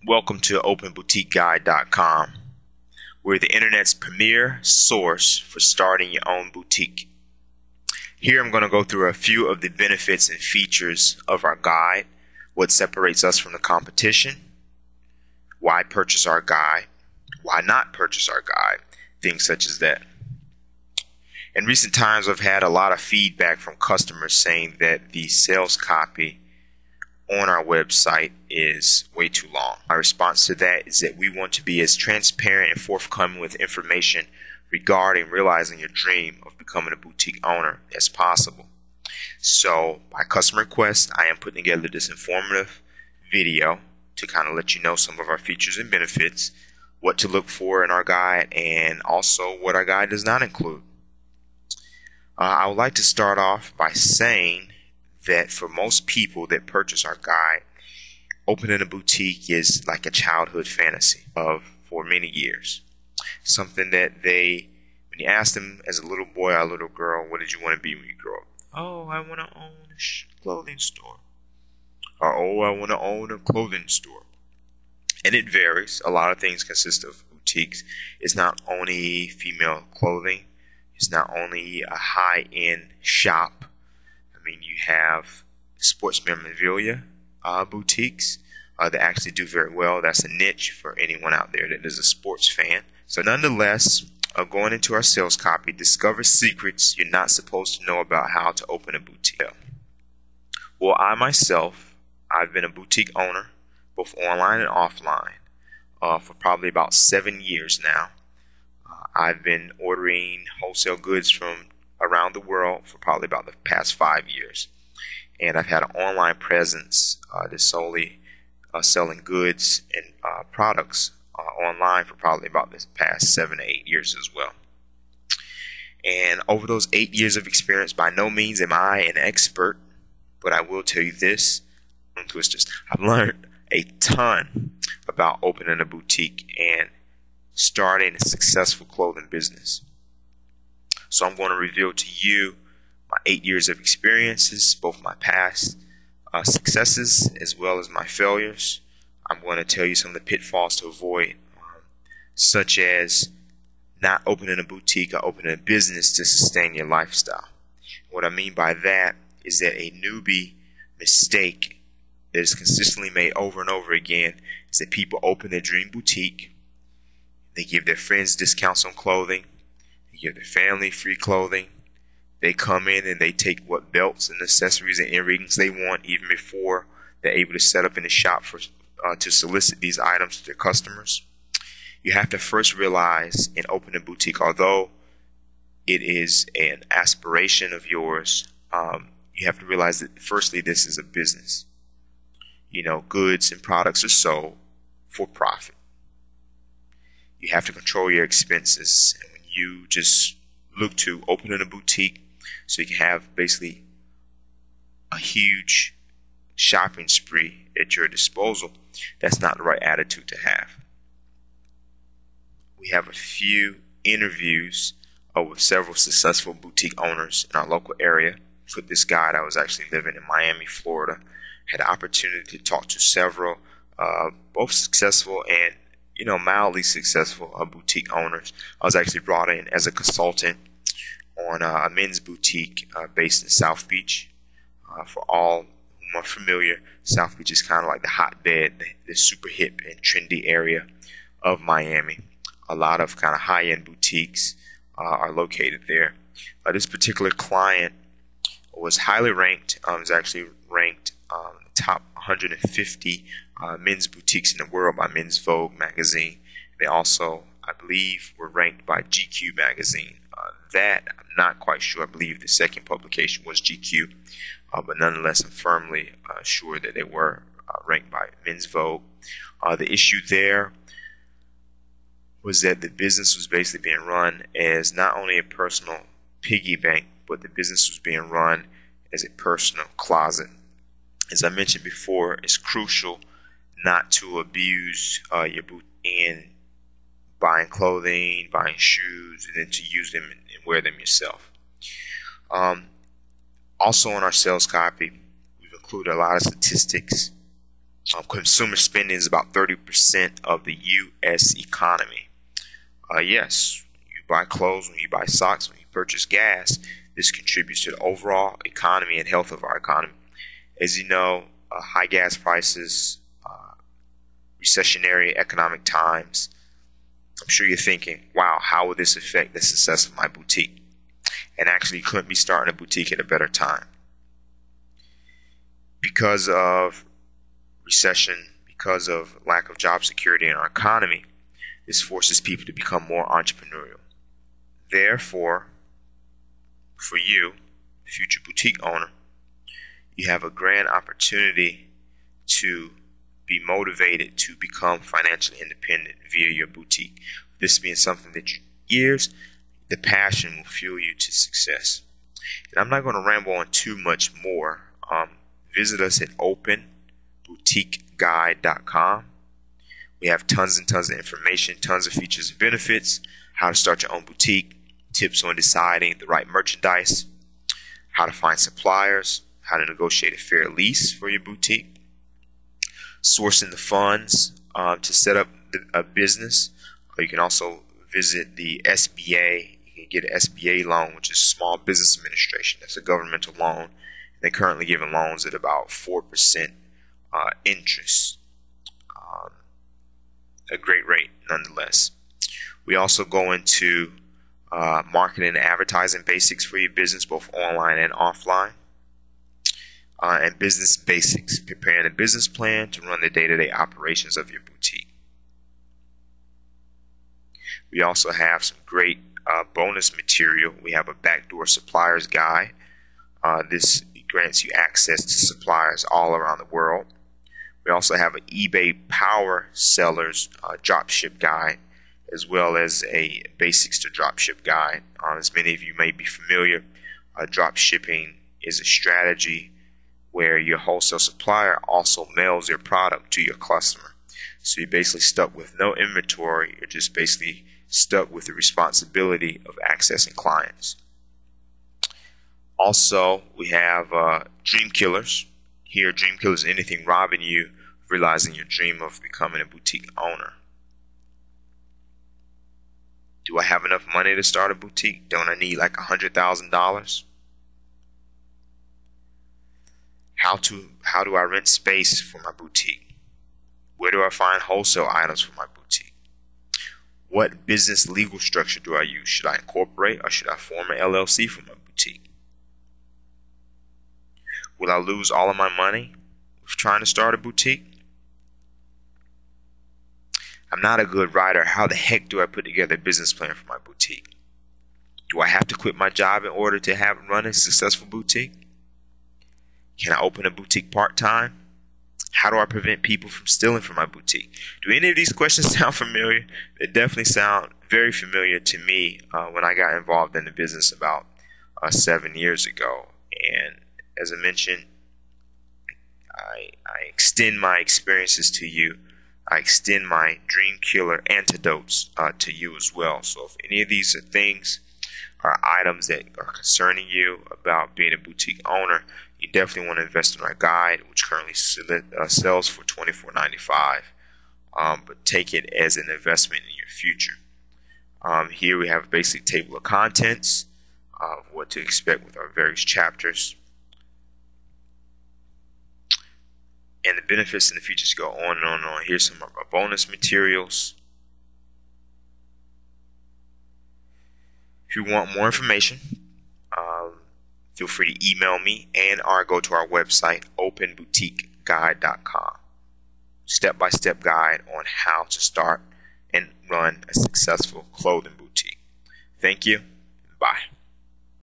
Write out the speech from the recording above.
Welcome to OpenBoutiqueGuide.com. We're the internet's premier source for starting your own boutique. Here I'm going to go through a few of the benefits and features of our guide, what separates us from the competition, why purchase our guide, why not purchase our guide, things such as that. In recent times, I've had a lot of feedback from customers saying that the sales copy on our website is way too long. My response to that is that we want to be as transparent and forthcoming with information regarding realizing your dream of becoming a boutique owner as possible. So by customer request, I am putting together this informative video to kind of let you know some of our features and benefits, what to look for in our guide, and also what our guide does not include. I would like to start off by saying that for most people that purchase our guide, opening a boutique is like a childhood fantasy for many years. Something that when you ask them as a little boy or a little girl, what did you want to be when you grow up? Oh, I want to own a clothing store. Or, oh, I want to own a clothing store. And it varies. A lot of things consist of boutiques. It's not only female clothing. It's not only a high-end shop. You have sports memorabilia boutiques that actually do very well. That's a niche for anyone out there that is a sports fan. So nonetheless, going into our sales copy, discover secrets you're not supposed to know about how to open a boutique. Well, I myself, I've been a boutique owner, both online and offline, for probably about 7 years now. I've been ordering wholesale goods from around the world for probably about the past 5 years, and I've had an online presence that's solely selling goods and products online for probably about the past 7 to 8 years as well. And over those 8 years of experience, by no means am I an expert, but I will tell you this, Twisters, I've learned a ton about opening a boutique and starting a successful clothing business. So I'm going to reveal to you my 8 years of experiences, both my past successes as well as my failures. I'm going to tell you some of the pitfalls to avoid, such as not opening a boutique or opening a business to sustain your lifestyle. What I mean by that is that a newbie mistake that is consistently made over and over again is that people open their dream boutique, they give their friends discounts on clothing, give their family free clothing. They come in and they take what belts and accessories and earrings they want even before they're able to set up in the shop to solicit these items to their customers. You have to first realize in opening a boutique, although it is an aspiration of yours, you have to realize that firstly this is a business. Goods and products are sold for profit. You have to control your expenses. And when you just look to opening a boutique so you can have basically a huge shopping spree at your disposal, that's not the right attitude to have. We have a few interviews with several successful boutique owners in our local area. For this guide, I was actually living in Miami, Florida. Had the opportunity to talk to several, both successful and mildly successful boutique owners. I was actually brought in as a consultant on a men's boutique based in South Beach. For all who are familiar, South Beach is kind of like the hotbed, the super hip and trendy area of Miami. A lot of kind of high-end boutiques are located there. This particular client was highly ranked. Was actually ranked top 150 men's boutiques in the world by Men's Vogue magazine. They also, I believe, were ranked by GQ magazine. That I'm not quite sure. I believe the second publication was GQ, but nonetheless, I'm firmly sure that they were ranked by Men's Vogue. The issue there was that the business was basically being run as not only a personal piggy bank, but the business was being run as a personal closet. As I mentioned before, it's crucial not to abuse your boot in buying clothing, buying shoes, and then to use them and wear them yourself. Also on our sales copy, we've included a lot of statistics Consumer spending is about 30% of the U.S. economy. Yes, you buy clothes, when you buy socks, when you purchase gas, this contributes to the overall economy and health of our economy. As you know, high gas prices, recessionary economic times, I'm sure you're thinking, wow, how will this affect the success of my boutique? And actually, you couldn't be starting a boutique at a better time. Because of recession, because of lack of job security in our economy, this forces people to become more entrepreneurial. Therefore, for you, the future boutique owner, you have a grand opportunity to be motivated to become financially independent via your boutique. This being something that the passion will fuel you to success. And I'm not going to ramble on too much more. Visit us at openboutiqueguide.com. We have tons and tons of information, tons of features and benefits, how to start your own boutique, tips on deciding the right merchandise, how to find suppliers, how to negotiate a fair lease for your boutique, sourcing the funds to set up a business. You can also visit the SBA. You can get an SBA loan, which is Small Business Administration. That's a governmental loan. They're currently giving loans at about 4% interest. A great rate nonetheless. We also go into marketing and advertising basics for your business, both online and offline. And business basics, preparing a business plan to run the day-to-day operations of your boutique. We also have some great bonus material. We have a backdoor suppliers guide. This grants you access to suppliers all around the world. We also have an eBay power sellers dropship guide, as well as a basics to dropship guide. As many of you may be familiar, dropshipping is a strategy where your wholesale supplier also mails their product to your customer. So you're basically stuck with no inventory. You're just basically stuck with the responsibility of accessing clients. Also, we have Dream Killers. Here, Dream Killers is anything robbing you of realizing your dream of becoming a boutique owner. Do I have enough money to start a boutique? Don't I need like $100,000? How do I rent space for my boutique? Where do I find wholesale items for my boutique? What business legal structure do I use? Should I incorporate or should I form an LLC for my boutique? Will I lose all of my money with trying to start a boutique? I'm not a good writer. How the heck do I put together a business plan for my boutique? Do I have to quit my job in order to run a successful boutique? Can I open a boutique part-time? How do I prevent people from stealing from my boutique? Do any of these questions sound familiar? They definitely sound very familiar to me when I got involved in the business about 7 years ago. And as I mentioned, I extend my experiences to you. I extend my Dream Killer antidotes to you as well. So if any of these are things or items that are concerning you about being a boutique owner, you definitely want to invest in our guide, which currently sells for $24.95. But take it as an investment in your future. Here we have a basic table of contents of what to expect with our various chapters. And the benefits and the features go on and on and on. Here's some of our bonus materials. If you want more information, feel free to email me and or go to our website, openboutiqueguide.com. Step-by-step guide on how to start and run a successful clothing boutique. Thank you. Bye.